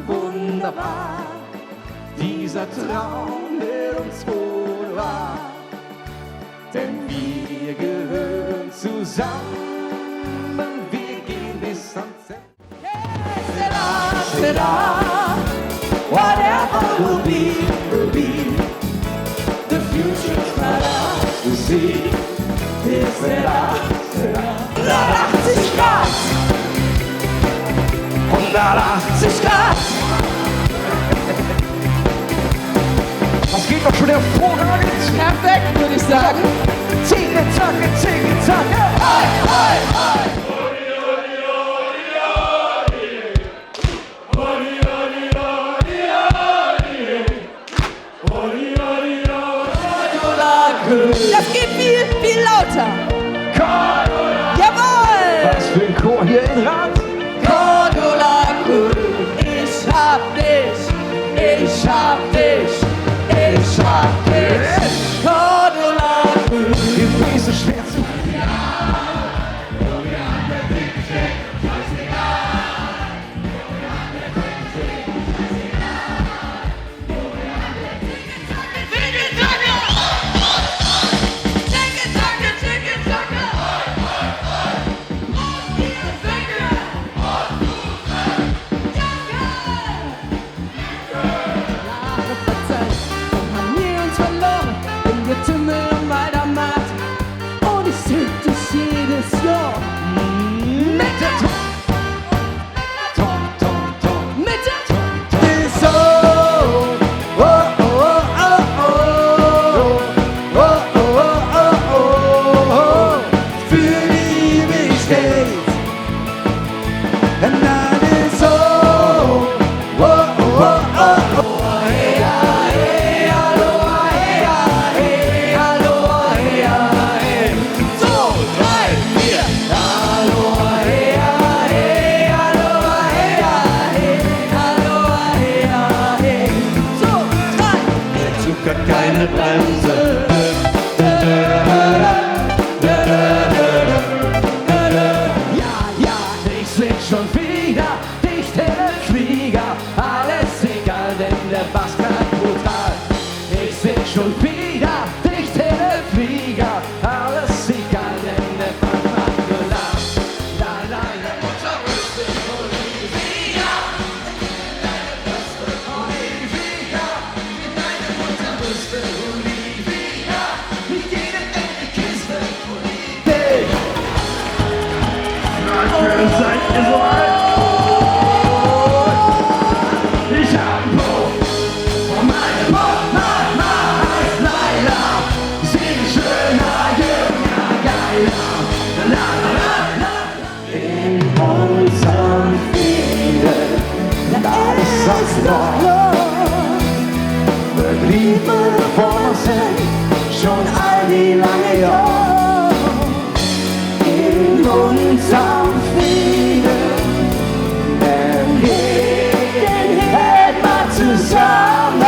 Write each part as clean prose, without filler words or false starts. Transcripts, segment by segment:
wunderbar. Dieser Traum wird uns wohl wahr, denn wir gehören zusammen, wir gehen bis ans Ende. Whatever will be, the future's not ours to see. Ist 180 Grad, 180 Grad. Das geht doch schon hervorragend. Perfekt, würde ich sagen. Zicke, zacke, hey, hey, hey. Das geht viel, viel lauter. Jawohl! Was für ein Chor hier in Rad. Cordula-Kuh, ich hab dich, ich hab dich, ich hab dich. Cordula-Kuh. Die Füße schwer zu. Keine Bremse. Ja, ich sing schon wieder, dichtere Flieger. Alles egal, denn der Bass knallt brutal. Ich sing schon wieder, dichtere Flieger. Alles egal, denn der Bass macht Gelacht. Deine Mutter wüsste Olivia. Deine Brüste Olivia. Deine Mutter wüsste Olivia. Nicht jede Ecke Kiste Olivia. Seid ihr so alt? Ich hab einen Po und meine Mama heißt Leila. Sie ist schöner, jünger, geiler. La, la, la. In unserem Frieden, da ist das Loch. Wir lieben vor uns hin, schon all die lange Jahre. In unserem Frieden, denn jeden hält man zusammen.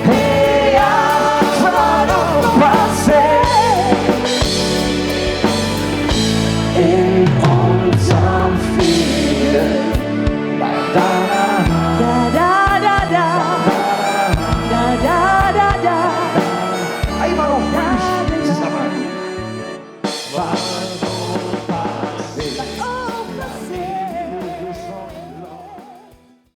Hey, ja, von Opa in unserem Frieden, dann